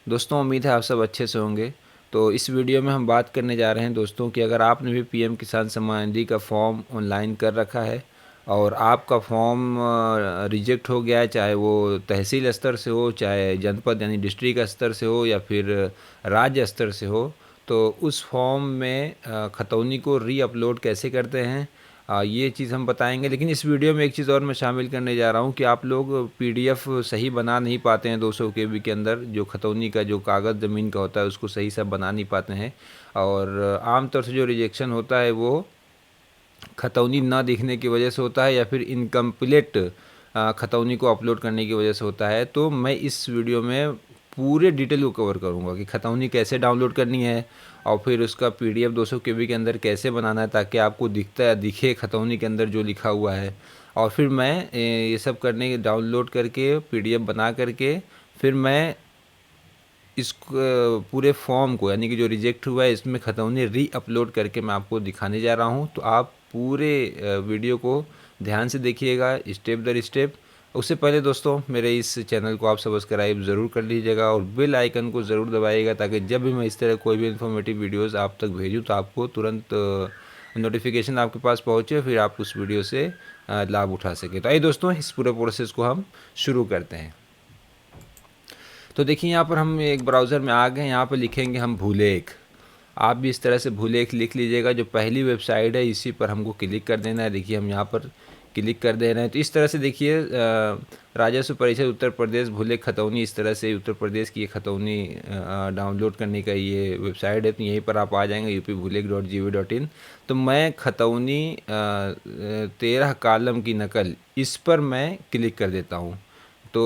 दोस्तों उम्मीद है आप सब अच्छे से होंगे। तो इस वीडियो में हम बात करने जा रहे हैं दोस्तों कि अगर आपने भी पीएम किसान सम्मान निधि का फॉर्म ऑनलाइन कर रखा है और आपका फॉर्म रिजेक्ट हो गया है, चाहे वो तहसील स्तर से हो, चाहे जनपद यानी डिस्ट्रिक्ट स्तर से हो या फिर राज्य स्तर से हो, तो उस फॉर्म में खतौनी को री अपलोड कैसे करते हैं ये चीज़ हम बताएंगे। लेकिन इस वीडियो में एक चीज़ और मैं शामिल करने जा रहा हूँ कि आप लोग पीडीएफ सही बना नहीं पाते हैं 200 केबी के अंदर, जो खतौनी का जो कागज़ ज़मीन का होता है उसको सही से बना नहीं पाते हैं। और आमतौर से जो रिजेक्शन होता है वो खतौनी ना दिखने की वजह से होता है या फिर इनकम्प्लीट खतौनी को अपलोड करने की वजह से होता है। तो मैं इस वीडियो में पूरे डिटेल को कवर करूँगा कि खतौनी कैसे डाउनलोड करनी है और फिर उसका पीडीएफ 200 केबी के अंदर कैसे बनाना है ताकि आपको दिखे खतौनी के अंदर जो लिखा हुआ है। और फिर मैं ये सब करने डाउनलोड करके पीडीएफ बना करके फिर मैं इस पूरे फॉर्म को यानी कि जो रिजेक्ट हुआ है इसमें खतौनी री अपलोड करके मैं आपको दिखाने जा रहा हूँ। तो आप पूरे वीडियो को ध्यान से देखिएगा स्टेप दर स्टेप। उससे पहले दोस्तों मेरे इस चैनल को आप सब्सक्राइब ज़रूर कर लीजिएगा और बेल आइकन को ज़रूर दबाइएगा ताकि जब भी मैं इस तरह कोई भी इन्फॉर्मेटिव वीडियोस आप तक भेजूँ तो आपको तुरंत नोटिफिकेशन आपके पास पहुँचे, फिर आप उस वीडियो से लाभ उठा सकें। तो आइए दोस्तों इस पूरे प्रोसेस को हम शुरू करते हैं। तो देखिए यहाँ पर हम एक ब्राउज़र में आ गए, यहाँ पर लिखेंगे हम भूलेख। आप भी इस तरह से भूलेख लिख लीजिएगा। जो पहली वेबसाइट है इसी पर हमको क्लिक कर देना है। देखिए हम यहाँ पर क्लिक कर दे रहे हैं। तो इस तरह से देखिए राजस्व परिषद उत्तर प्रदेश भूलेख खतौनी, इस तरह से उत्तर प्रदेश की खतौनी डाउनलोड करने का ये वेबसाइट है। तो यहीं पर आप आ जाएंगे upbhulekh.gov.in। तो मैं खतौनी 13 कॉलम की नकल इस पर मैं क्लिक कर देता हूँ। तो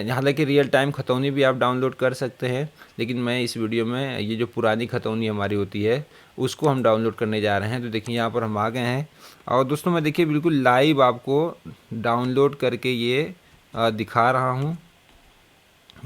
हालांकि रियल टाइम खतौनी भी आप डाउनलोड कर सकते हैं, लेकिन मैं इस वीडियो में ये जो पुरानी खतौनी हमारी होती है उसको हम डाउनलोड करने जा रहे हैं। तो देखिए यहाँ पर हम आ गए हैं और दोस्तों मैं देखिए बिल्कुल लाइव आपको डाउनलोड करके ये दिखा रहा हूँ।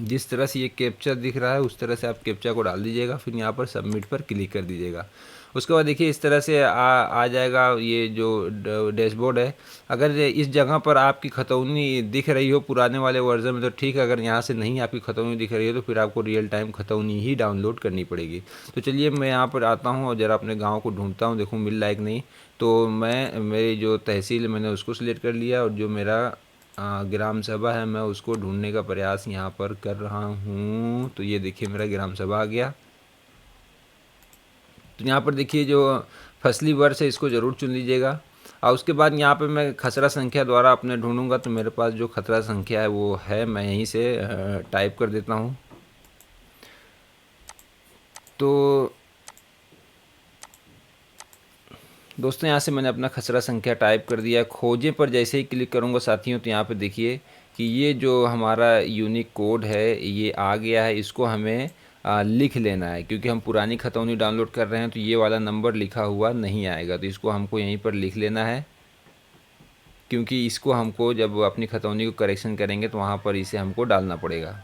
जिस तरह से ये कैप्चा दिख रहा है उस तरह से आप कैप्चा को डाल दीजिएगा, फिर यहाँ पर सबमिट पर क्लिक कर दीजिएगा। उसके बाद देखिए इस तरह से आ जाएगा ये जो डैशबोर्ड है। अगर इस जगह पर आपकी खतौनी दिख रही हो पुराने वाले वर्जन में तो ठीक है, अगर यहाँ से नहीं आपकी खतौनी दिख रही है तो फिर आपको रियल टाइम खतौनी ही डाउनलोड करनी पड़ेगी। तो चलिए मैं यहाँ पर आता हूँ और ज़रा अपने गाँव को ढूंढता हूँ, देखूँ मिल लायक नहीं। तो मैं मेरी जो तहसील मैंने उसको सिलेक्ट कर लिया और जो मेरा ग्राम सभा है मैं उसको ढूंढने का प्रयास यहाँ पर कर रहा हूँ। तो ये देखिए मेरा ग्राम सभा आ गया। तो यहाँ पर देखिए जो फसली वर्ष है इसको ज़रूर चुन लीजिएगा और उसके बाद यहाँ पे मैं खसरा संख्या द्वारा अपने ढूंढूंगा। तो मेरे पास जो खसरा संख्या है वो है, मैं यहीं से टाइप कर देता हूँ। तो दोस्तों यहाँ से मैंने अपना खसरा संख्या टाइप कर दिया। खोजे पर जैसे ही क्लिक करूँगा साथियों तो यहाँ पे देखिए कि ये जो हमारा यूनिक कोड है ये आ गया है। इसको हमें लिख लेना है क्योंकि हम पुरानी खतौनी डाउनलोड कर रहे हैं तो ये वाला नंबर लिखा हुआ नहीं आएगा। तो इसको हमको यहीं पर लिख लेना है क्योंकि इसको हमको जब अपनी खतौनी को करेक्शन करेंगे तो वहाँ पर इसे हमको डालना पड़ेगा।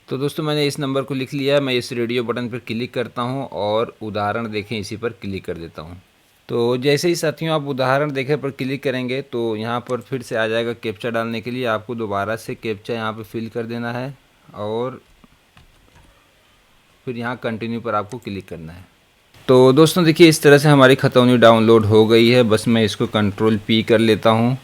तो दोस्तों मैंने इस नंबर को लिख लिया। मैं इस रेडियो बटन पर क्लिक करता हूँ और उदाहरण देखें इसी पर क्लिक कर देता हूँ। तो जैसे ही साथियों आप उदाहरण देखें पर क्लिक करेंगे तो यहाँ पर फिर से आ जाएगा कैप्चा डालने के लिए। आपको दोबारा से कैप्चा यहाँ पे फिल कर देना है और फिर यहाँ कंटिन्यू पर आपको क्लिक करना है। तो दोस्तों देखिए इस तरह से हमारी खतौनी डाउनलोड हो गई है। बस मैं इसको कंट्रोल पी कर लेता हूँ।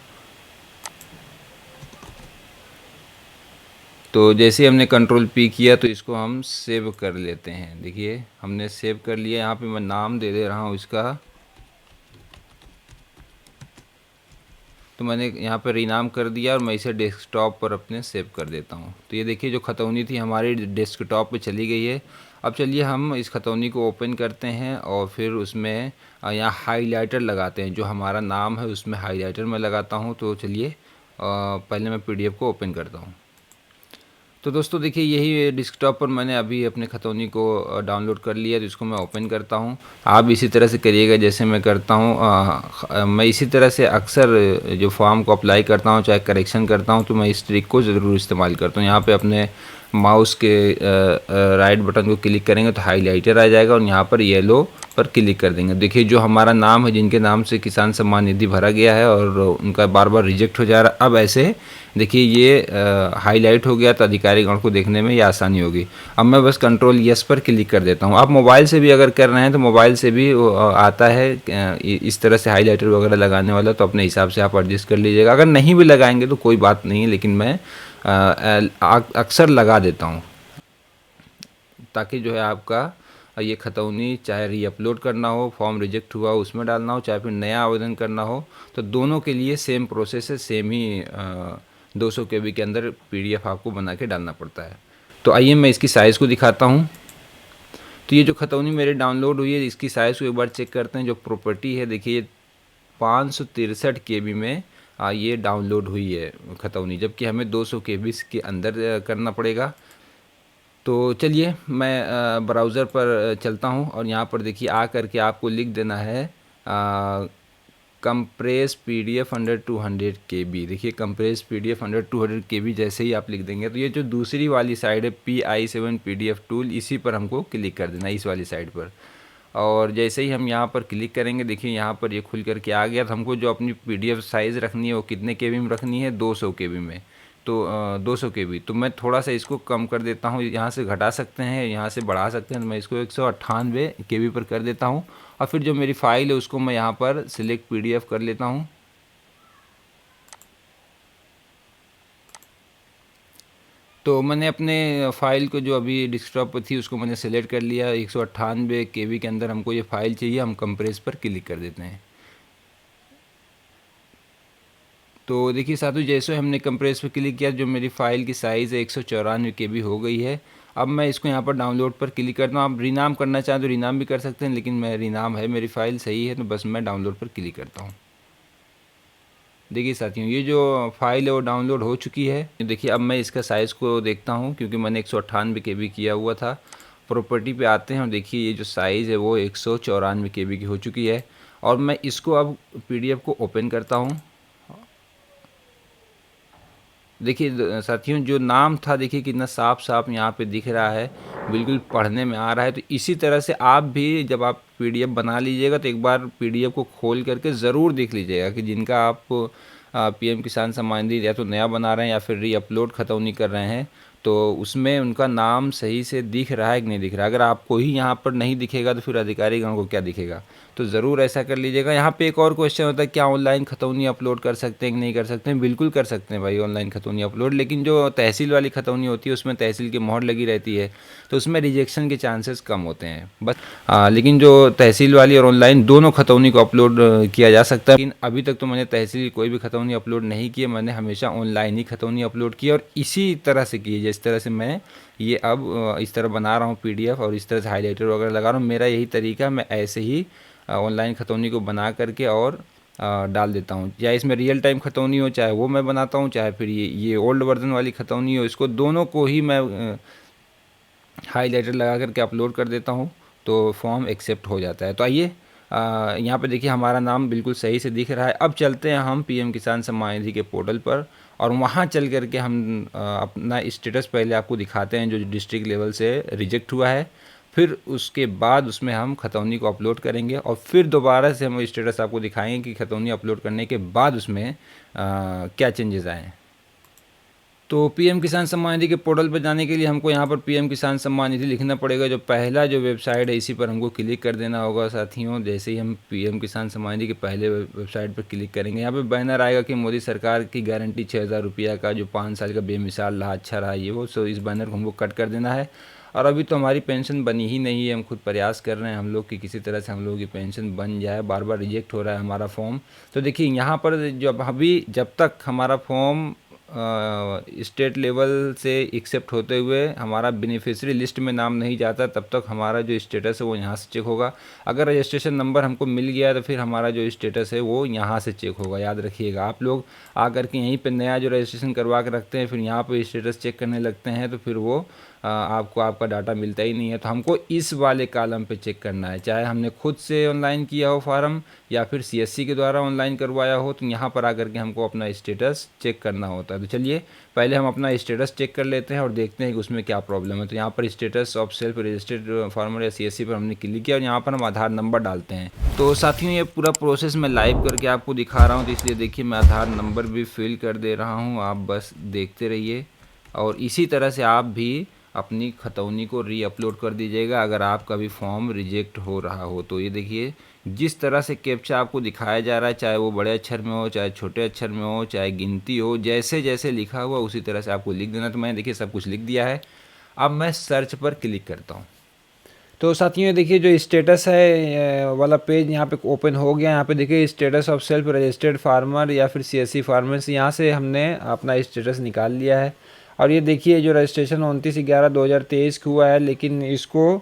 तो जैसे हमने कंट्रोल पी किया तो इसको हम सेव कर लेते हैं। देखिए हमने सेव कर लिया। यहाँ पे मैं नाम दे दे रहा हूँ इसका। तो मैंने यहाँ पर रीनाम कर दिया और मैं इसे डेस्कटॉप पर अपने सेव कर देता हूँ। तो ये देखिए जो खतौनी थी हमारी डेस्कटॉप पे चली गई है। अब चलिए हम इस खतौनी को ओपन करते हैं और फिर उसमें यहाँ हाइलाइटर लगाते हैं। जो हमारा नाम है उसमें हाइलाइटर मैं लगाता हूँ। तो चलिए पहले मैं पीडीएफ को ओपन करता हूँ। तो दोस्तों देखिए यही डेस्कटॉप पर मैंने अभी अपने खतौनी को डाउनलोड कर लिया। तो इसको मैं ओपन करता हूँ। आप इसी तरह से करिएगा जैसे मैं करता हूँ। मैं इसी तरह से अक्सर जो फॉर्म को अप्लाई करता हूँ चाहे करेक्शन करता हूँ तो मैं इस ट्रिक को ज़रूर इस्तेमाल करता हूँ। यहाँ पे अपने माउस के राइट बटन को क्लिक करेंगे तो हाईलाइटर आ जाएगा और यहाँ पर येलो पर क्लिक कर देंगे। देखिए जो हमारा नाम है जिनके नाम से किसान सम्मान निधि भरा गया है और उनका बार बार रिजेक्ट हो जा रहा है, अब ऐसे देखिए ये हाईलाइट हो गया, तो अधिकारीगण को देखने में ये आसानी होगी। अब मैं बस कंट्रोल यस पर क्लिक कर देता हूँ। आप मोबाइल से भी अगर कर रहे हैं तो मोबाइल से भी आता है इस तरह से हाईलाइटर वगैरह लगाने वाला, तो अपने हिसाब से आप एडजस्ट कर लीजिएगा। अगर नहीं भी लगाएंगे तो कोई बात नहीं है, लेकिन मैं अक्सर लगा देता हूँ, ताकि जो है आपका ये खतौनी चाहे रीअपलोड करना हो, फॉर्म रिजेक्ट हुआ उसमें डालना हो, चाहे फिर नया आवेदन करना हो, तो दोनों के लिए सेम प्रोसेस है, सेम ही 200 KB के अंदर PDF आपको बना के डालना पड़ता है। तो आइए मैं इसकी साइज़ को दिखाता हूँ। तो ये जो खतौनी मेरे डाउनलोड हुई है, इसकी साइज़ को एक बार चेक करते हैं। जो प्रॉपर्टी है देखिए, ये 563 KB में ये डाउनलोड हुई है खतौनी, जबकि हमें 200 KB के अंदर करना पड़ेगा। तो चलिए मैं ब्राउज़र पर चलता हूँ और यहाँ पर देखिए आ करके आपको लिख देना है कंप्रेस PDF अंडर 200 KB। देखिए कंप्रेस PDF अंडर 200 KB जैसे ही आप लिख देंगे तो ये जो दूसरी वाली साइड है PI7 PDF टूल, इसी पर हमको क्लिक कर देना है, इस वाली साइड पर। और जैसे ही हम यहाँ पर क्लिक करेंगे, देखिए यहाँ पर ये खुल करके आ गया। तो हमको जो अपनी PDF साइज़ रखनी है वो कितने KB में रखनी है, 200 KB में। तो 200 KB, तो मैं थोड़ा सा इसको कम कर देता हूँ। यहाँ से घटा सकते हैं, यहाँ से बढ़ा सकते हैं। तो मैं इसको 198 KB पर कर देता हूँ। और फिर जो मेरी फ़ाइल है उसको मैं यहाँ पर सिलेक्ट PDF कर लेता हूँ। तो मैंने अपने फ़ाइल को जो अभी डेस्कटॉप पर थी उसको मैंने सेलेक्ट कर लिया। 198 KB के अंदर हमको ये फ़ाइल चाहिए। हम कंप्रेस पर क्लिक कर देते हैं। तो देखिए साथियों, जैसे हमने कंप्रेस पे क्लिक किया, जो मेरी फ़ाइल की साइज़ है 194 KB हो गई है। अब मैं इसको यहाँ पर डाउनलोड पर क्लिक करता हूँ। आप रीनाम करना चाहें तो रीनाम भी कर सकते हैं, लेकिन मैं रीनाम है, मेरी फ़ाइल सही है, तो बस मैं डाउनलोड पर क्लिक करता हूँ। देखिए साथियों, ये जो फ़ाइल है वो डाउनलोड हो चुकी है। देखिए अब मैं इसका साइज़ को देखता हूँ, क्योंकि मैंने 198 KB किया हुआ था। प्रॉपर्टी पे आते हैं और देखिए ये जो साइज़ है वो 194 KB की हो चुकी है। और मैं इसको अब PDF को ओपन करता हूँ। देखिए साथियों, जो नाम था देखिए कितना साफ साफ यहाँ पे दिख रहा है, बिल्कुल पढ़ने में आ रहा है। तो इसी तरह से आप भी जब आप PDF बना लीजिएगा तो एक बार PDF को खोल करके ज़रूर देख लीजिएगा कि जिनका आप PM किसान सम्मान निधि या तो नया बना रहे हैं या फिर रीअपलोड खतौनी कर रहे हैं, तो उसमें उनका नाम सही से दिख रहा है कि नहीं दिख रहा है। अगर आपको ही यहाँ पर नहीं दिखेगा तो फिर अधिकारीगण को क्या दिखेगा। तो ज़रूर ऐसा कर लीजिएगा। यहाँ पे एक और क्वेश्चन होता है, क्या ऑनलाइन खतौनी अपलोड कर सकते हैं कि नहीं कर सकते हैं। बिल्कुल कर सकते हैं भाई ऑनलाइन खतौनी अपलोड, लेकिन जो तहसील वाली खतौनी होती है उसमें तहसील की मोहर लगी रहती है, तो उसमें रिजेक्शन के चांसेस कम होते हैं बस। लेकिन जो तहसील वाली और ऑनलाइन दोनों खतौनी को अपलोड किया जा सकता है। लेकिन अभी तक तो मैंने तहसील की कोई भी खतौनी अपलोड नहीं की है, मैंने हमेशा ऑनलाइन ही खतौनी अपलोड की और इसी तरह से की है जिस तरह से मैं ये अब इस तरह बना रहा हूँ PDF, और इस तरह से हाईलाइटर वगैरह लगा रहा हूँ। मेरा यही तरीका, मैं ऐसे ही ऑनलाइन खतौनी को बना करके और डाल देता हूँ। या इसमें रियल टाइम खतौनी हो, चाहे वो मैं बनाता हूँ, चाहे फिर ये ओल्ड वर्जन वाली खतौनी हो, इसको दोनों को ही मैं हाईलाइटर लगा करके अपलोड कर देता हूँ, तो फॉर्म एक्सेप्ट हो जाता है। तो आइए यहाँ पे देखिए हमारा नाम बिल्कुल सही से दिख रहा है। अब चलते हैं हम PM किसान सम्मान निधि के पोर्टल पर, और वहाँ चल करके हम अपना स्टेटस पहले आपको दिखाते हैं जो डिस्ट्रिक्ट लेवल से रिजेक्ट हुआ है। फिर उसके बाद उसमें हम खतौनी को अपलोड करेंगे, और फिर दोबारा से हम स्टेटस आपको दिखाएंगे कि खतौनी अपलोड करने के बाद उसमें क्या चेंजेस आए। तो PM किसान सम्मान निधि के पोर्टल पर जाने के लिए हमको यहाँ पर PM किसान सम्मान निधि लिखना पड़ेगा। जो पहला जो वेबसाइट है इसी पर हमको क्लिक कर देना होगा साथियों। जैसे ही हम PM किसान सम्मान निधि के पहले वेबसाइट पर क्लिक करेंगे, यहाँ पे बैनर आएगा कि मोदी सरकार की गारंटी 6,000 रुपया का, जो 5 साल का बेमिसाल रहा, अच्छा रहा, ये वो। सो इस बैनर को हमको कट कर देना है। और अभी तो हमारी पेंशन बनी ही नहीं है। हम खुद प्रयास कर रहे हैं हम लोग कि किसी तरह से हम लोगों की पेंशन बन जाए, बार बार रिजेक्ट हो रहा है हमारा फॉर्म। तो देखिए यहाँ पर जब तक हमारा फॉर्म स्टेट लेवल से एक्सेप्ट होते हुए हमारा बेनिफिशियरी लिस्ट में नाम नहीं जाता, तब तक हमारा जो स्टेटस है वो यहाँ से चेक होगा। अगर रजिस्ट्रेशन नंबर हमको मिल गया तो फिर हमारा जो स्टेटस है वो यहाँ से चेक होगा। याद रखिएगा, आप लोग आकर के यहीं पे नया जो रजिस्ट्रेशन करवा के रखते हैं, फिर यहाँ पे स्टेटस चेक करने लगते हैं, तो फिर वो आपको आपका डाटा मिलता ही नहीं है। तो हमको इस वाले कॉलम पे चेक करना है, चाहे हमने खुद से ऑनलाइन किया हो फॉर्म या फिर CSC के द्वारा ऑनलाइन करवाया हो, तो यहाँ पर आकर के हमको अपना स्टेटस चेक करना होता है। तो चलिए पहले हम अपना स्टेटस चेक कर लेते हैं और देखते हैं कि उसमें क्या प्रॉब्लम है। तो यहाँ पर status of self registered farmer या CSC पर हमने क्लिक किया और यहाँ पर हम आधार नंबर डालते हैं। तो साथियों ये पूरा प्रोसेस मैं लाइव करके आपको दिखा रहा हूँ, तो इसलिए देखिए मैं आधार नंबर भी फिल कर दे रहा हूँ, आप बस देखते रहिए। और इसी तरह से आप भी अपनी खतौनी को रीअपलोड कर दीजिएगा अगर आपका भी फॉर्म रिजेक्ट हो रहा हो। तो ये देखिए जिस तरह से कैप्चा आपको दिखाया जा रहा है, चाहे वो बड़े अक्षर में हो, चाहे छोटे अक्षर में हो, चाहे गिनती हो, जैसे जैसे लिखा हुआ उसी तरह से आपको लिख देना। तो मैंने देखिए सब कुछ लिख दिया है। अब मैं सर्च पर क्लिक करता हूँ। तो साथियों ये देखिए जो स्टेटस है वाला पेज यहाँ पे ओपन हो गया। यहाँ पे देखिए status of self registered farmer या फिर CSC फार्मर्स, यहाँ से हमने अपना स्टेटस निकाल लिया है। और ये देखिए जो रजिस्ट्रेशन 29/11/2023 को हुआ है, लेकिन इसको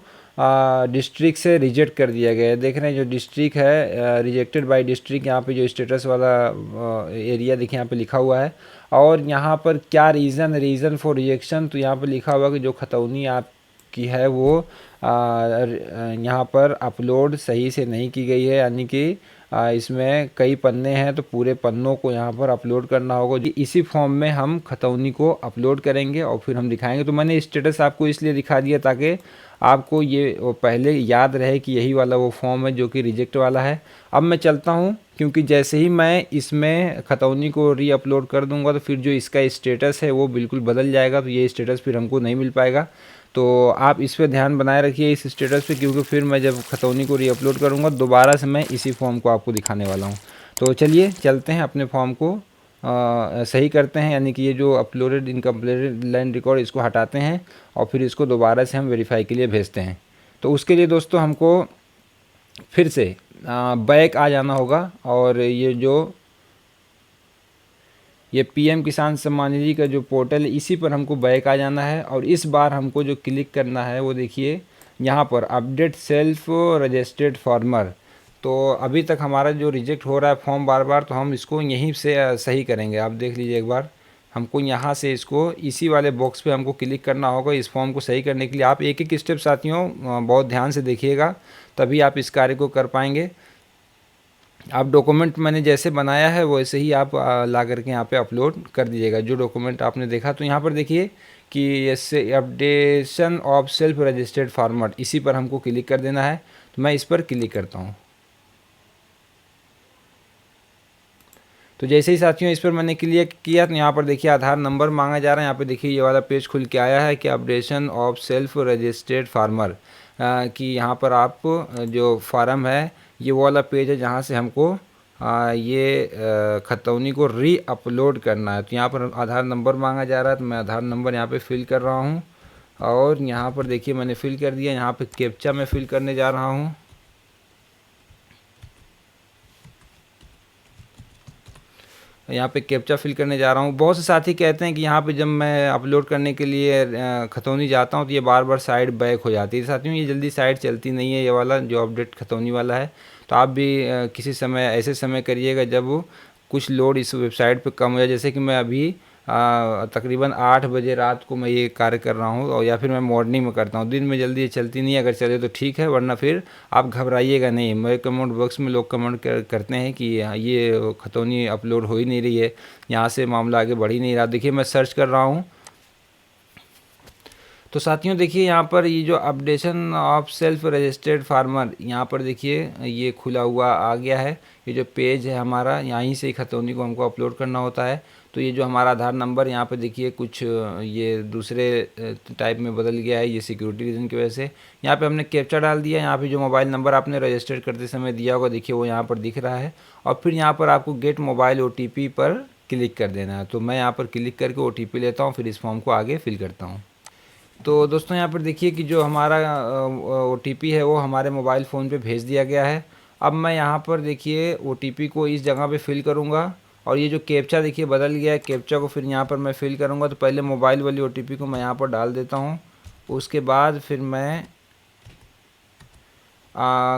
डिस्ट्रिक्ट से रिजेक्ट कर दिया गया है। देख रहे हैं जो डिस्ट्रिक्ट है रिजेक्टेड बाय डिस्ट्रिक्ट, यहाँ पे जो स्टेटस वाला एरिया देखिए यहाँ पे लिखा हुआ है। और यहाँ पर क्या रीज़न फॉर रिजेक्शन, तो यहाँ पर लिखा हुआ कि जो खतौनी आपकी है वो यहाँ पर अपलोड सही से नहीं की गई है, यानी कि इसमें कई पन्ने हैं तो पूरे पन्नों को यहाँ पर अपलोड करना होगा। इसी फॉर्म में हम खतौनी को अपलोड करेंगे और फिर हम दिखाएंगे। तो मैंने स्टेटस आपको इसलिए दिखा दिया ताकि आपको ये पहले याद रहे कि यही वाला वो फॉर्म है जो कि रिजेक्ट वाला है। अब मैं चलता हूँ, क्योंकि जैसे ही मैं इसमें खतौनी को रीअपलोड कर दूंगा तो फिर जो इसका स्टेटस है वो बिल्कुल बदल जाएगा, तो ये स्टेटस फिर हमको नहीं मिल पाएगा। तो आप इस पे ध्यान बनाए रखिए इस स्टेटस पे, क्योंकि फिर मैं जब खतौनी को रीअपलोड करूँगा दोबारा से मैं इसी फॉर्म को आपको दिखाने वाला हूँ। तो चलिए चलते हैं अपने फॉर्म को सही करते हैं, यानी कि ये जो अपलोडेड इनकम्प्लीटेड लाइन रिकॉर्ड इसको हटाते हैं और फिर इसको दोबारा से हम वेरीफाई के लिए भेजते हैं। तो उसके लिए दोस्तों हमको फिर से बैक आ जाना होगा और ये PM किसान सम्मान निधि का जो पोर्टल है इसी पर हमको बैक आ जाना है। और इस बार हमको जो क्लिक करना है वो देखिए यहाँ पर अपडेट सेल्फ रजिस्टर्ड फार्मर। तो अभी तक हमारा जो रिजेक्ट हो रहा है फॉर्म बार बार, तो हम इसको यहीं से सही करेंगे। आप देख लीजिए एक बार, हमको यहाँ से इसको इसी वाले बॉक्स पे हमको क्लिक करना होगा इस फॉर्म को सही करने के लिए। आप एक एक स्टेप साथियों बहुत ध्यान से देखिएगा, तभी आप इस कार्य को कर पाएंगे। आप डॉक्यूमेंट मैंने जैसे बनाया है वैसे ही आप ला करके यहाँ पे अपलोड कर दीजिएगा जो डॉक्यूमेंट आपने देखा। तो यहाँ पर देखिए कि इससे updation of self registered farmer, इसी पर हमको क्लिक कर देना है। तो मैं इस पर क्लिक करता हूँ। तो जैसे ही साथियों इस पर मैंने क्लिक किया तो यहाँ पर देखिए आधार नंबर मांगा जा रहा है। यहाँ पे देखिए ये वाला पेज खुल के आया है कि updation of self registered farmer, कि यहाँ पर आप जो फार्म है ये वो वाला पेज है जहाँ से हमको ये खतौनी को रीअपलोड करना है। तो यहाँ पर आधार नंबर मांगा जा रहा है, तो मैं आधार नंबर यहाँ पे फिल कर रहा हूँ। और यहाँ पर देखिए मैंने फिल कर दिया। यहाँ पे कैप्चा मैं फिल करने जा रहा हूँ। यहाँ पे कैप्चा फिल करने जा रहा हूँ। बहुत से साथी कहते हैं कि यहाँ पे जब मैं अपलोड करने के लिए खतौनी जाता हूँ तो ये बार बार साइड बैक हो जाती है। साथियों ये जल्दी साइड चलती नहीं है, ये वाला जो अपडेट खतौनी वाला है। तो आप भी किसी समय ऐसे समय करिएगा जब कुछ लोड इस वेबसाइट पे कम हो जाए। जैसे कि मैं अभी तकरीबन 8 बजे रात को मैं ये कार्य कर रहा हूँ, और या फिर मैं मॉर्निंग में करता हूँ। दिन में जल्दी ये चलती नहीं है, अगर चले तो ठीक है, वरना फिर आप घबराइएगा नहीं। मेरे कमेंट बॉक्स में लोग कमेंट करते हैं कि ये खतौनी अपलोड हो ही नहीं रही है, यहाँ से मामला आगे बढ़ ही नहीं रहा। देखिए मैं सर्च कर रहा हूँ। तो साथियों देखिए यहाँ पर ये जो updation of self registered farmer, यहाँ पर देखिए ये खुला हुआ आ गया है। ये जो पेज है हमारा, यहीं से खतौनी को हमको अपलोड करना होता है। तो ये जो हमारा आधार नंबर यहाँ पे देखिए कुछ ये दूसरे टाइप में बदल गया है, ये सिक्योरिटी रीज़न की वजह से। यहाँ पे हमने कैप्चा डाल दिया। यहाँ पे जो मोबाइल नंबर आपने रजिस्टर करते समय दिया होगा देखिए वो यहाँ पर दिख रहा है। और फिर यहाँ पर आपको गेट मोबाइल OTP पर क्लिक कर देना है। तो मैं यहाँ पर क्लिक करके OTP लेता हूँ, फिर इस फॉर्म को आगे फिल करता हूँ। तो दोस्तों यहाँ पर देखिए कि जो हमारा OTP है वो हमारे मोबाइल फ़ोन पे भेज दिया गया है। अब मैं यहाँ पर देखिए OTP को इस जगह पे फिल करूँगा, और ये जो कैप्चा देखिए बदल गया है, कैप्चा को फिर यहाँ पर मैं फिल करूँगा। तो पहले मोबाइल वाली OTP को मैं यहाँ पर डाल देता हूँ। उसके बाद फिर मैं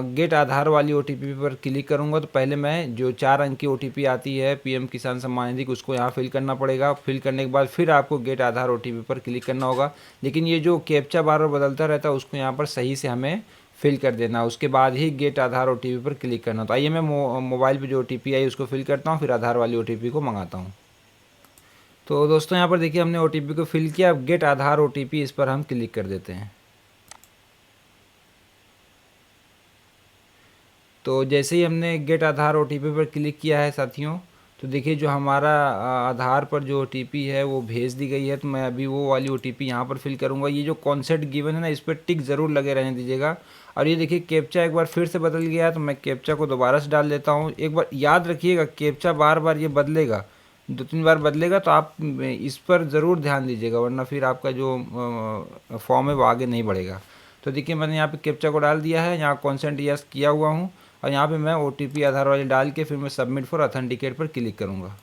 गेट आधार वाली OTP पर क्लिक करूँगा। तो पहले मैं जो 4 अंक की OTP आती है PM किसान सम्मान निधि, उसको यहाँ फिल करना पड़ेगा। फिल करने के बाद फिर आपको गेट आधार OTP पर क्लिक करना होगा। लेकिन ये जो कैप्चा बार बार बदलता रहता है उसको यहाँ पर सही से हमें फिल कर देना, उसके बाद ही गेट आधार OTP पर क्लिक करना। तो आइए मैं मोबाइल पे जो OTP आई उसको फिल करता हूँ, फिर आधार वाली OTP को मंगाता हूँ। तो दोस्तों यहाँ पर देखिए हमने OTP को फिल किया। अब गेट आधार OTP इस पर हम क्लिक कर देते हैं। तो जैसे ही हमने गेट आधार OTP पर क्लिक किया है साथियों, तो देखिए जो हमारा आधार पर जो OTP है वो भेज दी गई है। तो मैं अभी वो वाली OTP यहाँ पर फिल करूँगा। ये जो कॉन्सेप्ट गिवन है ना, इस पर टिक ज़रूर लगे रहने दीजिएगा। और ये देखिए कैप्चा एक बार फिर से बदल गया है, तो मैं कैप्चा को दोबारा से डाल देता हूँ। एक बार याद रखिएगा, कैप्चा बार बार ये बदलेगा, 2-3 बार बदलेगा, तो आप इस पर ज़रूर ध्यान दीजिएगा, वरना फिर आपका जो फॉर्म है वो आगे नहीं बढ़ेगा। तो देखिए मैंने यहाँ पे कैप्चा को डाल दिया है, यहाँ कॉन्सेंट यस किया हुआ हूँ, और यहाँ पे मैं OTP आधार वाले डाल के फिर मैं सबमिट फॉर ऑथेंटिकेट पर क्लिक करूँगा।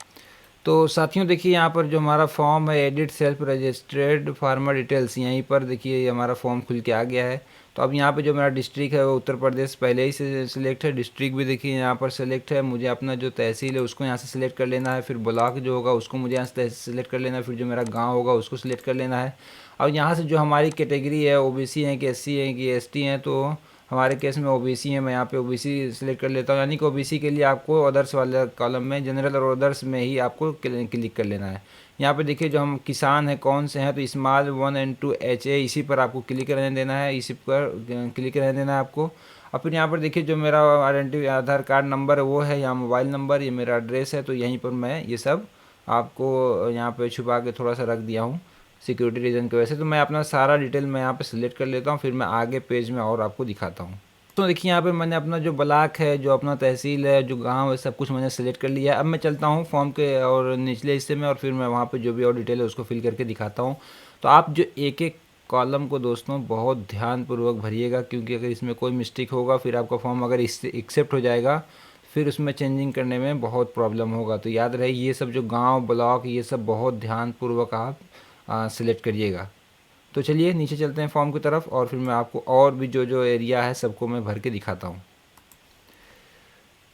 तो साथियों देखिए यहाँ पर जो हमारा फॉर्म है, edit self registered farmer details, यहीं पर देखिए ये हमारा फॉर्म खुल के आ गया है। तो अब यहाँ पे जो मेरा डिस्ट्रिक्ट है वो उत्तर प्रदेश पहले ही से सिलेक्ट है, डिस्ट्रिक्ट भी देखिए यहाँ पर सेलेक्ट है। मुझे अपना जो तहसील है उसको यहाँ से सिलेक्ट कर लेना है, फिर ब्लॉक जो होगा उसको मुझे यहाँ से सिलेक्ट कर लेना है, फिर जो मेरा गाँव होगा उसको सिलेक्ट कर लेना है। और यहाँ से जो हमारी कैटेगरी है, OBC है कि SC है कि ST हैं, तो हमारे केस में OBC है, मैं यहाँ पे OBC सिलेक्ट कर लेता हूँ। यानी कि OBC के लिए आपको अदर्स वाले कॉलम में, जनरल और अदर्स में ही आपको क्लिक कर लेना है। यहाँ पे देखिए जो हम किसान हैं कौन से हैं, तो स्मॉल 1 and 2 HA, इसी पर आपको क्लिक रहने देना है, इसी पर क्लिक रहने देना है आपको। और फिर यहाँ पर देखिए जो मेरा आइडेंटिटी आधार कार्ड नंबर है वो है, यहाँ मोबाइल नंबर, ये मेरा एड्रेस है। तो यहीं पर मैं ये सब आपको यहाँ पे छुपा के थोड़ा सा रख दिया हूँ सिक्योरिटी रीज़न की वजह से। तो मैं अपना सारा डिटेल मैं यहाँ पे सिलेक्ट कर लेता हूँ, फिर मैं आगे पेज में और आपको दिखाता हूँ। तो देखिए यहाँ पे मैंने अपना जो ब्लॉक है, जो अपना तहसील है, जो गांव है, सब कुछ मैंने सेलेक्ट कर लिया है। अब मैं चलता हूँ फॉर्म के और निचले हिस्से में, और फिर मैं वहाँ पे जो भी और डिटेल है उसको फिल करके दिखाता हूँ। तो आप जो एक एक कॉलम को दोस्तों बहुत ध्यानपूर्वक भरिएगा, क्योंकि अगर इसमें कोई मिस्टेक होगा, फिर आपका फॉर्म अगर इससे एक्सेप्ट हो जाएगा, फिर उसमें चेंजिंग करने में बहुत प्रॉब्लम होगा। तो याद रहे ये सब जो गाँव ब्लॉक ये सब बहुत ध्यानपूर्वक आप सिलेक्ट करिएगा। तो चलिए नीचे चलते हैं फॉर्म की तरफ, और फिर मैं आपको और भी जो जो एरिया है सबको मैं भर के दिखाता हूँ।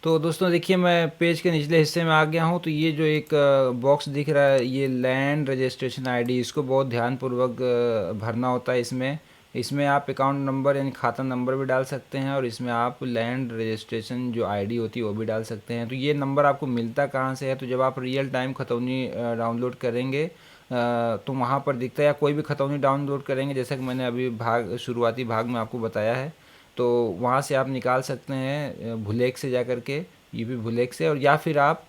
तो दोस्तों देखिए मैं पेज के निचले हिस्से में आ गया हूँ। तो ये जो एक बॉक्स दिख रहा है, ये लैंड रजिस्ट्रेशन आईडी, इसको बहुत ध्यानपूर्वक भरना होता है। इसमें आप अकाउंट नंबर यानी खाता नंबर भी डाल सकते हैं, और इसमें आप लैंड रजिस्ट्रेशन जो आईडी होती है वो भी डाल सकते हैं। तो ये नंबर आपको मिलता कहाँ से है, तो जब आप रियल टाइम खतौनी डाउनलोड करेंगे तो वहाँ पर दिखता है, या कोई भी खतौनी डाउनलोड करेंगे, जैसा कि मैंने अभी शुरुआती भाग में आपको बताया है, तो वहाँ से आप निकाल सकते हैं भुलेख से जा कर के, ये भी भुलेख से। और या फिर आप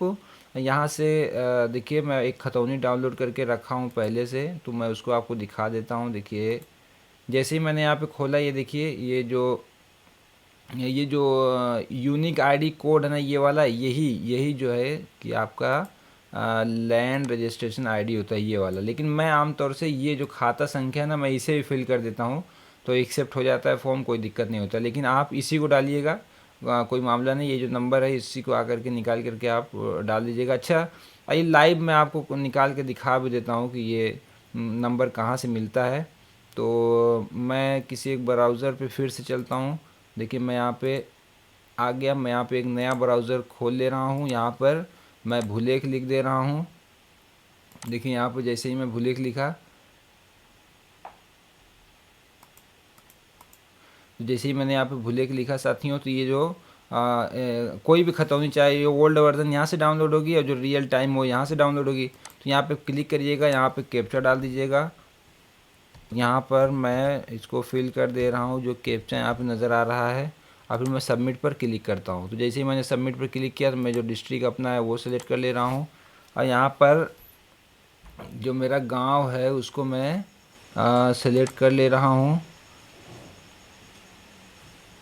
यहाँ से देखिए मैं एक खतौनी डाउनलोड करके रखा हूँ पहले से, तो मैं उसको आपको दिखा देता हूँ। देखिए जैसे ही मैंने यहाँ पे खोला, ये देखिए ये जो यूनिक आईडी कोड है ना, ये वाला, यही जो है कि आपका लैंड रजिस्ट्रेशन आईडी होता है ये वाला। लेकिन मैं आमतौर से ये जो खाता संख्या है ना, मैं इसे भी फिल कर देता हूँ, तो एक्सेप्ट हो जाता है फॉर्म, कोई दिक्कत नहीं होता। लेकिन आप इसी को डालिएगा, कोई मामला नहीं। ये जो नंबर है इसी को आकर के निकाल करके आप डाल दीजिएगा। अच्छा आइए लाइव मैं आपको निकाल के दिखा भी देता हूँ कि ये नंबर कहाँ से मिलता है। तो मैं किसी एक ब्राउज़र पे फिर से चलता हूँ। देखिए मैं यहाँ पे आ गया, मैं यहाँ पे एक नया ब्राउज़र खोल ले रहा हूँ। यहाँ पर मैं भुलेख लिख दे रहा हूँ। देखिए यहाँ पर जैसे ही मैं भुलेख लिखा, तो जैसे ही मैंने यहाँ पे भुलेख लिखा साथियों, तो ये जो कोई भी खतौनी, चाहे ये ओल्ड वर्जन यहाँ से डाउनलोड होगी और जो रियल टाइम हो यहाँ से डाउनलोड होगी। तो यहाँ पे क्लिक करिएगा, यहाँ पे कैप्चा डाल दीजिएगा। यहाँ पर मैं इसको फिल कर दे रहा हूँ, जो कैप्चा यहाँ पे नज़र आ रहा है। और फिर मैं सबमिट पर क्लिक करता हूँ। तो जैसे ही मैंने सबमिट पर क्लिक किया, तो मैं जो डिस्ट्रिक्ट अपना है वो सिलेक्ट कर ले रहा हूँ, और यहाँ पर जो मेरा गांव है उसको मैं सेलेक्ट कर ले रहा हूँ।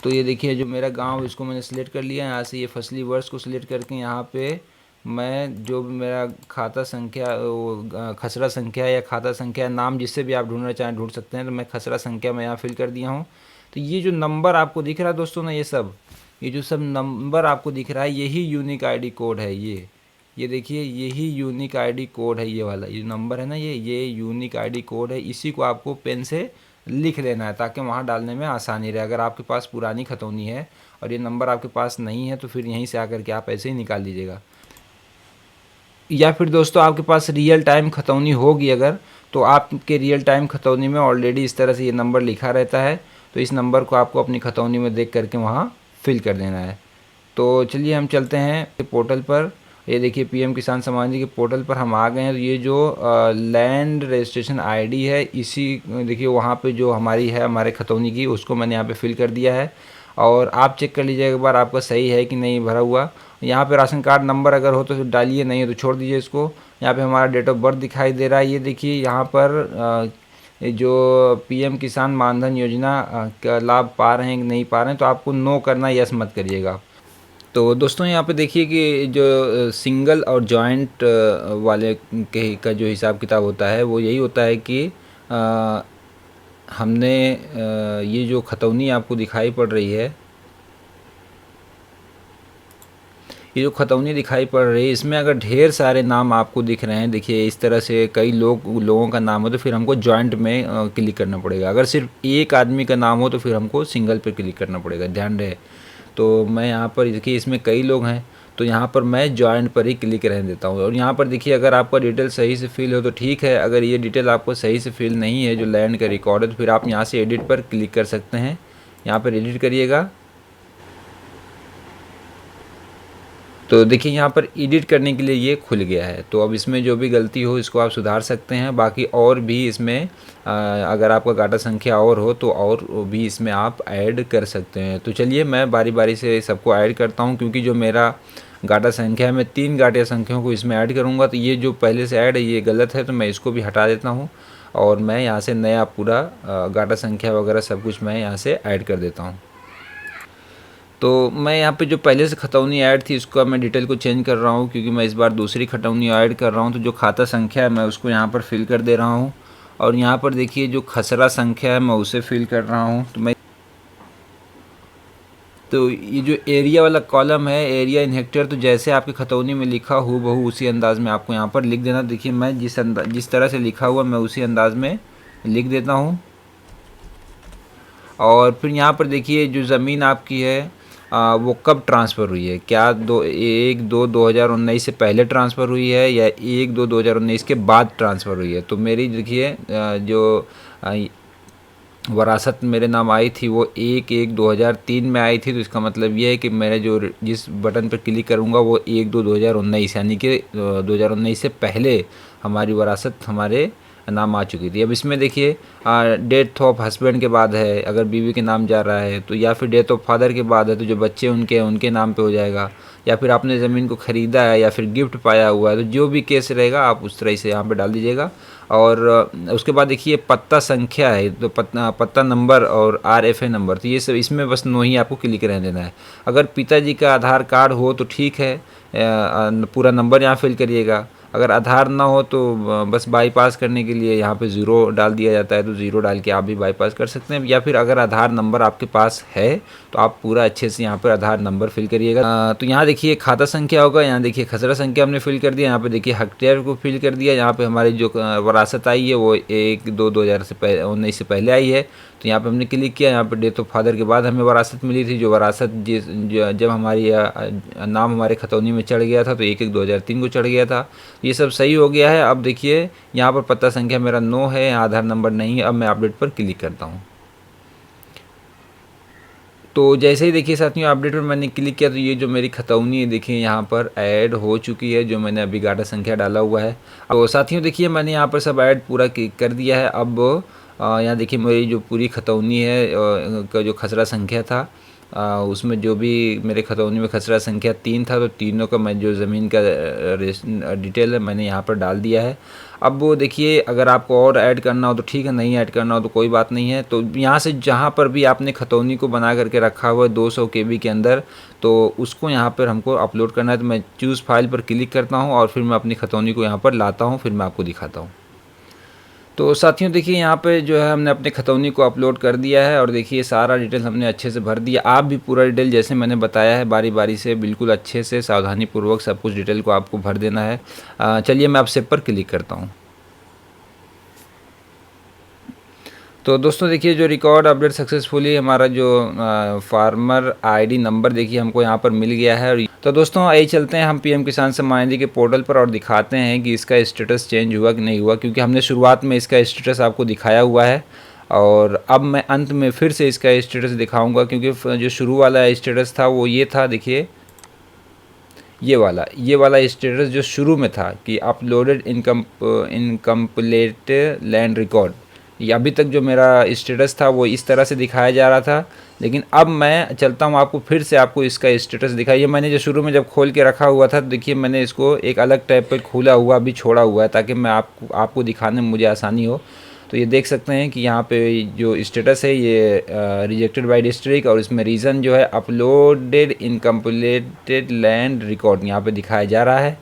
तो ये देखिए जो मेरा गांव, इसको मैंने सेलेक्ट कर लिया। यहाँ से ये फसली वर्ष को सिलेक्ट करके यहाँ पे मैं जो भी मेरा खाता संख्या, वो खसरा संख्या या खाता संख्या, नाम जिससे भी आप ढूंढना चाहें ढूंढ सकते हैं। तो मैं खसरा संख्या मैं यहाँ फिल कर दिया हूँ। तो ये जो नंबर आपको दिख रहा है दोस्तों ना, ये जो सब नंबर आपको दिख रहा है, यही यूनिक आईडी कोड है। ये देखिए यही यूनिक आईडी कोड है, ये वाला ये नंबर है ना, ये यूनिक आईडी कोड है। इसी को आपको पेन से लिख लेना है, ताकि वहाँ डालने में आसानी रहे। अगर आपके पास पुरानी खतौनी है और ये नंबर आपके पास नहीं है, तो फिर यहीं से आकर के आप ऐसे ही निकाल लीजिएगा। या फिर दोस्तों आपके पास रियल टाइम खतौनी होगी अगर, तो आपके रियल टाइम खतौनी में ऑलरेडी इस तरह से ये नंबर लिखा रहता है। तो इस नंबर को आपको अपनी खतौनी में देख करके वहाँ फिल कर देना है। तो चलिए हम चलते हैं पोर्टल पर, ये देखिए पीएम किसान सम्मान निधि के पोर्टल पर हम आ गए हैं। तो ये जो लैंड रजिस्ट्रेशन आईडी है, इसी देखिए वहाँ पे जो हमारी है हमारे खतौनी की, उसको मैंने यहाँ पे फिल कर दिया है। और आप चेक कर लीजिए एक बार आपका सही है कि नहीं भरा हुआ। यहाँ पे राशन कार्ड नंबर अगर हो तो डालिए, नहीं है तो छोड़ दीजिए इसको। यहाँ पे हमारा डेट ऑफ बर्थ दिखाई दे रहा है। ये देखिए यहाँ पर ये जो पीएम किसान मानधन योजना का लाभ पा रहे हैं कि नहीं पा रहे हैं, तो आपको नो करना, यस मत करिएगा। तो दोस्तों यहाँ पे देखिए कि जो सिंगल और जॉइंट वाले के का जो हिसाब किताब होता है वो यही होता है कि हमने ये जो खतौनी आपको दिखाई पड़ रही है, ये जो खतौनी दिखाई पड़ रही है, इसमें अगर ढेर सारे नाम आपको दिख रहे हैं, देखिए इस तरह से कई लोगों का नाम हो तो फिर हमको जॉइंट में क्लिक करना पड़ेगा। अगर सिर्फ एक आदमी का नाम हो तो फिर हमको सिंगल पे क्लिक करना पड़ेगा, ध्यान रहे। तो मैं यहाँ पर देखिए इसमें कई लोग हैं, तो यहाँ पर मैं जॉइंट पर ही क्लिक रहने देता हूँ। और यहाँ पर देखिए अगर आपका डिटेल सही से फिल हो तो ठीक है, अगर ये डिटेल आपको सही से फिल नहीं है जो लैंड का रिकॉर्ड है, तो फिर आप यहाँ से एडिट पर क्लिक कर सकते हैं। यहाँ पर एडिट करिएगा। तो देखिए यहाँ पर एडिट करने के लिए ये खुल गया है। तो अब इसमें जो भी गलती हो इसको आप सुधार सकते हैं। बाकी और भी इसमें अगर आपका गाटा संख्या और हो तो और भी इसमें आप ऐड कर सकते हैं। तो चलिए मैं बारी बारी से सबको ऐड करता हूँ, क्योंकि जो मेरा गाटा संख्या है, मैं 3 गाटा संख्याओं को इसमें ऐड करूँगा। तो ये जो पहले से ऐड है ये गलत है, तो मैं इसको भी हटा देता हूँ और मैं यहाँ से नया पूरा गाटा संख्या वगैरह सब कुछ मैं यहाँ से ऐड कर देता हूँ। तो मैं यहाँ पे जो पहले से खतौनी ऐड थी उसका मैं डिटेल को चेंज कर रहा हूँ, क्योंकि मैं इस बार दूसरी खतौनी ऐड कर रहा हूँ। तो जो खाता संख्या है मैं उसको यहाँ पर फिल कर दे रहा हूँ। और यहाँ पर देखिए जो खसरा संख्या है मैं उसे फिल कर रहा हूँ। तो ये जो एरिया वाला कॉलम है, एरिया इन हेक्टेयर, तो जैसे आपके खतौनी में लिखा हो बहू उसी अंदाज़ में आपको यहाँ पर लिख देना। देखिए मैं जिस तरह से लिखा हुआ मैं उसी अंदाज़ में लिख देता हूँ। और फिर यहाँ पर देखिए जो ज़मीन आपकी है वो कब ट्रांसफ़र हुई है, क्या 1/2/2019 से पहले ट्रांसफ़र हुई है या 1/2/2019 के बाद ट्रांसफ़र हुई है। तो मेरी देखिए जो वरासत मेरे नाम आई थी वो 1/1/2003 में आई थी। तो इसका मतलब ये है कि मेरे जो जिस बटन पर क्लिक करूँगा वो 1/2/2019 यानी कि 2019 से पहले हमारी वरासत हमारे नाम आ चुकी थी। अब इसमें देखिए डेथ ऑफ हस्बैंड के बाद है, अगर बीवी के नाम जा रहा है तो, या फिर डेथ ऑफ फादर के बाद है तो जो बच्चे उनके नाम पे हो जाएगा, या फिर आपने ज़मीन को ख़रीदा है या फिर गिफ्ट पाया हुआ है, तो जो भी केस रहेगा आप उस तरह से यहाँ पे डाल दीजिएगा। और उसके बाद देखिए पत्ता संख्या है, तो पत्ता नंबर और RFA नंबर, तो ये सब इसमें बस नो ही आपको क्लिक रहने देना है। अगर पिताजी का आधार कार्ड हो तो ठीक है, पूरा नंबर यहाँ फिल करिएगा। अगर आधार ना हो तो बस बाईपास करने के लिए यहाँ पे 0 डाल दिया जाता है, तो 0 डाल के आप भी बाईपास कर सकते हैं। या फिर अगर आधार नंबर आपके पास है तो आप पूरा अच्छे से यहाँ पर आधार नंबर फिल करिएगा। तो यहाँ देखिए खाता संख्या होगा, यहाँ देखिए खसरा संख्या हमने फिल कर दिया, यहाँ पे देखिए हेक्टेयर को फिल कर दिया। यहाँ पे हमारी जो वरासत आई है वो 1/2/2019 से पहले आई है, तो यहाँ पे हमने क्लिक किया। यहाँ पे डेथ ऑफ फादर के बाद हमें वरासत मिली थी। जो वरासत जब हमारी नाम हमारे खतौनी में चढ़ गया था तो 1/1/2003 को चढ़ गया था। ये सब सही हो गया है। अब देखिए यहाँ पर पत्ता संख्या मेरा 9 है, आधार नंबर नहीं है। अब मैं अपडेट पर क्लिक करता हूँ। तो जैसे ही देखिए साथियों अपडेट पर मैंने क्लिक किया तो ये जो मेरी खतौनी है देखिए यहाँ पर ऐड हो चुकी है, जो मैंने अभी गाटा संख्या डाला हुआ है। तो साथियों देखिए मैंने यहाँ पर सब ऐड पूरा कर दिया है। अब यहाँ देखिए मेरी जो पूरी खतौनी है का जो खसरा संख्या था, उसमें जो भी मेरे खतौनी में खसरा संख्या 3 था, तो तीनों का मैं जो ज़मीन का डिटेल है मैंने यहाँ पर डाल दिया है। अब वो देखिए अगर आपको और ऐड करना हो तो ठीक है, नहीं ऐड करना हो तो कोई बात नहीं है। तो यहाँ से जहाँ पर भी आपने खतौनी को बना करके रखा हुआ है 200 KB के अंदर, तो उसको यहाँ पर हमको अपलोड करना है। तो मैं चूज़ फाइल पर क्लिक करता हूँ और फिर मैं अपनी खतौनी को यहाँ पर लाता हूँ, फिर मैं आपको दिखाता हूँ। तो साथियों देखिए यहाँ पे जो है हमने अपने खतौनी को अपलोड कर दिया है और देखिए सारा डिटेल हमने अच्छे से भर दिया। आप भी पूरा डिटेल जैसे मैंने बताया है बारी बारी से बिल्कुल अच्छे से सावधानी पूर्वक सब कुछ डिटेल को आपको भर देना है। चलिए मैं अब सेव पर क्लिक करता हूँ। तो दोस्तों देखिए जो रिकॉर्ड अपडेट सक्सेसफुली हमारा जो फार्मर आईडी नंबर देखिए हमको यहाँ पर मिल गया है। और तो दोस्तों आइए चलते हैं हम पीएम किसान सम्मान निधि के पोर्टल पर और दिखाते हैं कि इसका स्टेटस चेंज हुआ कि नहीं हुआ, क्योंकि हमने शुरुआत में इसका स्टेटस आपको दिखाया हुआ है और अब मैं अंत में फिर से इसका स्टेटस दिखाऊंगा, क्योंकि जो शुरू वाला स्टेटस था वो ये था। देखिए ये वाला स्टेटस जो शुरू में था कि अपलोडेड इनकम्प्लीट लैंड रिकॉर्ड, ये अभी तक जो मेरा स्टेटस था वो इस तरह से दिखाया जा रहा था। लेकिन अब मैं चलता हूँ आपको फिर से आपको इसका स्टेटस दिखाइए। मैंने जो शुरू में जब खोल के रखा हुआ था, देखिए मैंने इसको एक अलग टाइप पर खोला हुआ अभी छोड़ा हुआ है ताकि मैं आपको दिखाने में मुझे आसानी हो। तो ये देख सकते हैं कि यहाँ पे जो स्टेटस है ये रिजेक्टेड बाय डिस्ट्रिक्ट, और इसमें रीज़न जो है अपलोडेड इनकम्प्लीटेड लैंड रिकॉर्ड यहाँ पे दिखाया जा रहा है।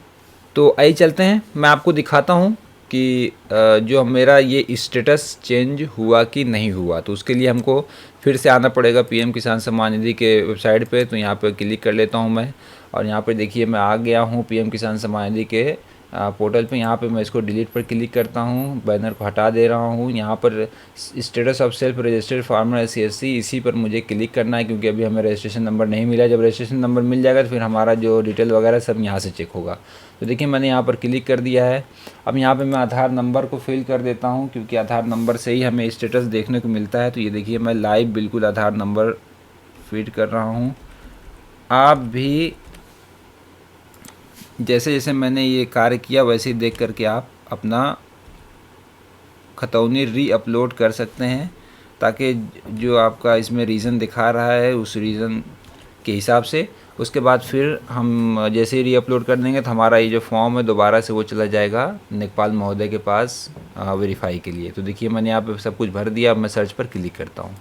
तो आइए चलते हैं, मैं आपको दिखाता हूँ कि जो मेरा ये स्टेटस चेंज हुआ कि नहीं हुआ। तो उसके लिए हमको फिर से आना पड़ेगा पीएम किसान सम्मान निधि के वेबसाइट पे। तो यहाँ पे क्लिक कर लेता हूँ मैं, और यहाँ पे देखिए मैं आ गया हूँ पीएम किसान सम्मान निधि के पोर्टल पे। यहाँ पे मैं इसको डिलीट पर क्लिक करता हूँ, बैनर को हटा दे रहा हूँ। यहाँ पर status of self registered farmer SC इसी पर मुझे क्लिक करना है, क्योंकि अभी हमें रजिस्ट्रेशन नंबर नहीं मिला। जब रजिस्ट्रेशन नंबर मिल जाएगा तो फिर हमारा जो डिटेल वगैरह सब यहाँ से चेक होगा। तो देखिए मैंने यहाँ पर क्लिक कर दिया है। अब यहाँ पर मैं आधार नंबर को फिल कर देता हूँ, क्योंकि आधार नंबर से ही हमें स्टेटस देखने को मिलता है। तो ये देखिए मैं लाइव बिल्कुल आधार नंबर फीड कर रहा हूँ। आप भी जैसे जैसे मैंने ये कार्य किया वैसे ही देख करके आप अपना खतौनी री अपलोड कर सकते हैं, ताकि जो आपका इसमें रीज़न दिखा रहा है उस रीज़न के हिसाब से उसके बाद फिर हम जैसे ही री अपलोड कर देंगे तो हमारा ये जो फॉर्म है दोबारा से वो चला जाएगा नेकपाल महोदय के पास वेरीफाई के लिए। तो देखिए मैंने यहाँ पे सब कुछ भर दिया। अब मैं सर्च पर क्लिक करता हूँ।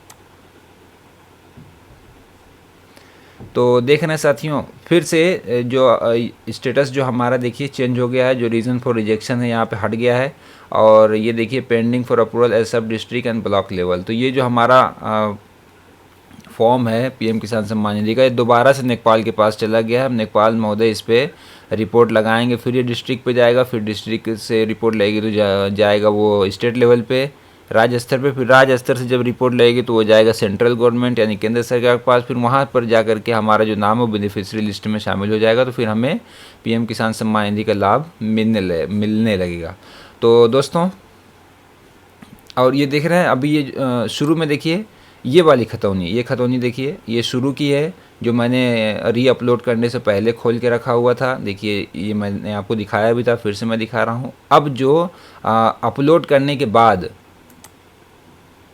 तो देख रहे हैं साथियों, फिर से जो स्टेटस जो हमारा देखिए चेंज हो गया है। जो रीज़न फॉर रिजेक्शन है यहाँ पे हट गया है, और ये देखिए पेंडिंग फॉर अप्रूवल एज सब डिस्ट्रिक्ट एंड ब्लॉक लेवल। तो ये जो हमारा फॉर्म है पीएम किसान सम्मान निधि का, ये दोबारा से नेकपाल के पास चला गया है। अब नेकपाल महोदय इस पर रिपोर्ट लगाएंगे, फिर ये डिस्ट्रिक्ट पे जाएगा, फिर डिस्ट्रिक्ट से रिपोर्ट लगेगी तो जाएगा वो स्टेट लेवल पे, राज्य स्तर पे, फिर राज्य स्तर से जब रिपोर्ट लगेगी तो वो जाएगा सेंट्रल गवर्नमेंट यानी केंद्र सरकार के पास। फिर वहाँ पर जा कर के हमारा जो नाम है बेनिफिशियरी लिस्ट में शामिल हो जाएगा। तो फिर हमें पीएम किसान सम्मान निधि का लाभ मिलने लगेगा। तो दोस्तों, और ये देख रहे हैं अभी ये शुरू में देखिए ये वाली खतौनी, ये खतौनी देखिए ये शुरू की है, जो मैंने री अपलोड करने से पहले खोल के रखा हुआ था। देखिए ये मैंने आपको दिखाया भी था, फिर से मैं दिखा रहा हूँ। अब जो अपलोड करने के बाद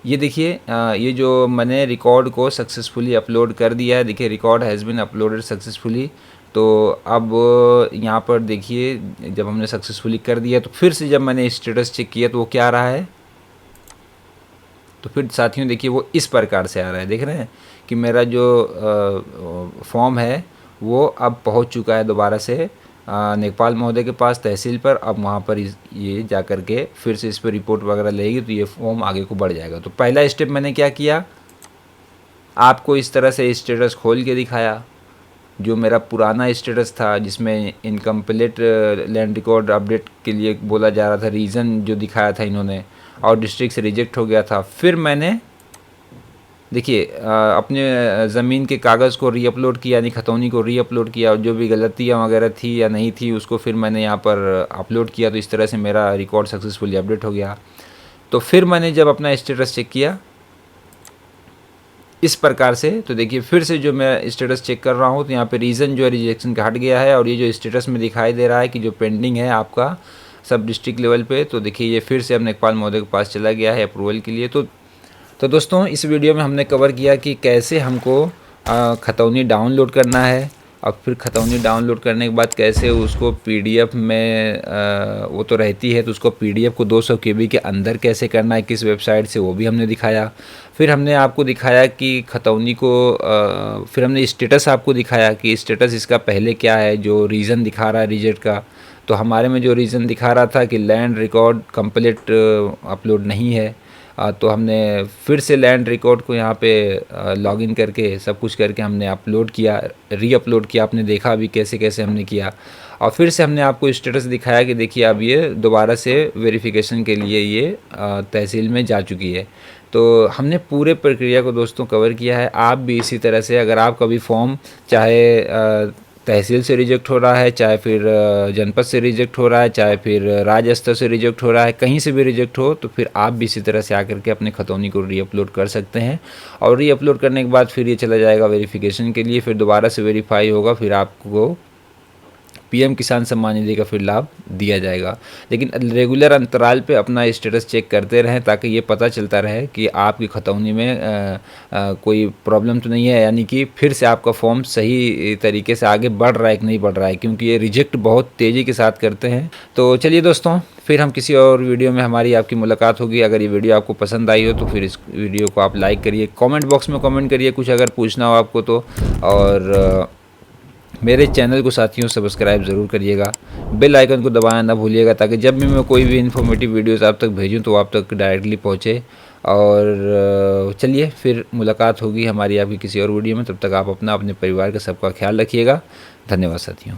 ये देखिए ये जो मैंने रिकॉर्ड को सक्सेसफुली अपलोड कर दिया है। देखिए record has been uploaded successfully. तो अब यहाँ पर देखिए जब हमने सक्सेसफुली कर दिया तो फिर से जब मैंने स्टेटस चेक किया तो वो क्या आ रहा है, तो फिर साथियों देखिए वो इस प्रकार से आ रहा है। देख रहे हैं कि मेरा जो फॉर्म है वो अब पहुंच चुका है दोबारा से नेकपाल महोदय के पास तहसील पर। अब वहाँ पर ये जा कर के फिर से इस पर रिपोर्ट वगैरह लेगी तो ये फॉर्म आगे को बढ़ जाएगा। तो पहला स्टेप मैंने क्या किया, आपको इस तरह से स्टेटस खोल के दिखाया। जो मेरा पुराना स्टेटस था जिसमें इनकम्प्लीट लैंड रिकॉर्ड अपडेट के लिए बोला जा रहा था, रीज़न जो दिखाया था इन्होंने, और डिस्ट्रिक्ट से रिजेक्ट हो गया था। फिर मैंने देखिए अपने ज़मीन के कागज़ को रीअपलोड किया, यानी खतौनी को रीअपलोड किया, और जो भी गलतियाँ वगैरह थी या नहीं थी उसको फिर मैंने यहाँ पर अपलोड किया। तो इस तरह से मेरा रिकॉर्ड सक्सेसफुली अपडेट हो गया। तो फिर मैंने जब अपना स्टेटस चेक किया इस प्रकार से, तो देखिए फिर से जो मैं स्टेटस चेक कर रहा हूँ तो यहाँ पे रीज़न जो है रिजेक्शन का हट गया है, और ये जो स्टेटस में दिखाई दे रहा है कि जो पेंडिंग है आपका सब डिस्ट्रिक्ट लेवल पे, तो देखिए ये फिर से अब नेकपाल महोदय के पास चला गया है अप्रूवल के लिए। तो दोस्तों इस वीडियो में हमने कवर किया कि कैसे हमको खतौनी डाउनलोड करना है, और फिर खतौनी डाउनलोड करने के बाद कैसे उसको PDF में वो तो रहती है तो उसको PDF को 200 KB के अंदर कैसे करना है, किस वेबसाइट से, वो भी हमने दिखाया। फिर हमने आपको दिखाया कि खतौनी को फिर हमने स्टेटस आपको दिखाया कि स्टेटस इसका पहले क्या है, जो रीज़न दिखा रहा है रिजेक्ट का। तो हमारे में जो रीज़न दिखा रहा था कि लैंड रिकॉर्ड कंप्लीट अपलोड नहीं है, तो हमने फिर से लैंड रिकॉर्ड को यहाँ पे लॉगिन करके सब कुछ करके हमने अपलोड किया, रीअपलोड किया। आपने देखा अभी कैसे कैसे हमने किया, और फिर से हमने आपको स्टेटस दिखाया कि देखिए अब ये दोबारा से वेरिफिकेशन के लिए ये तहसील में जा चुकी है। तो हमने पूरे प्रक्रिया को दोस्तों कवर किया है। आप भी इसी तरह से अगर आप कभी फॉर्म चाहे तहसील से रिजेक्ट हो रहा है, चाहे फिर जनपद से रिजेक्ट हो रहा है, चाहे फिर राज्य स्तर से रिजेक्ट हो रहा है, कहीं से भी रिजेक्ट हो, तो फिर आप भी इसी तरह से आकर के अपने खतौनी को रीअपलोड कर सकते हैं। और रीअपलोड करने के बाद फिर ये चला जाएगा वेरिफिकेशन के लिए, फिर दोबारा से वेरीफाई होगा, फिर आपको पीएम किसान सम्मान निधि का फिर लाभ दिया जाएगा। लेकिन रेगुलर अंतराल पे अपना स्टेटस चेक करते रहें ताकि ये पता चलता रहे कि आपकी खतौनी में कोई प्रॉब्लम तो नहीं है, यानी कि फिर से आपका फॉर्म सही तरीके से आगे बढ़ रहा है कि नहीं बढ़ रहा है, क्योंकि ये रिजेक्ट बहुत तेज़ी के साथ करते हैं। तो चलिए दोस्तों, फिर हम किसी और वीडियो में हमारी आपकी मुलाकात होगी। अगर ये वीडियो आपको पसंद आई हो तो फिर इस वीडियो को आप लाइक करिए, कमेंट बॉक्स में कमेंट करिए कुछ अगर पूछना हो आपको तो, और मेरे चैनल को साथियों सब्सक्राइब ज़रूर करिएगा, बेल आइकन को दबाना ना भूलिएगा ताकि जब भी मैं कोई भी इन्फॉर्मेटिव वीडियोस आप तक भेजूं तो आप तक डायरेक्टली पहुंचे। और चलिए फिर मुलाकात होगी हमारी आपकी किसी और वीडियो में। तब तक आप अपना अपने परिवार का सबका ख्याल रखिएगा। धन्यवाद साथियों।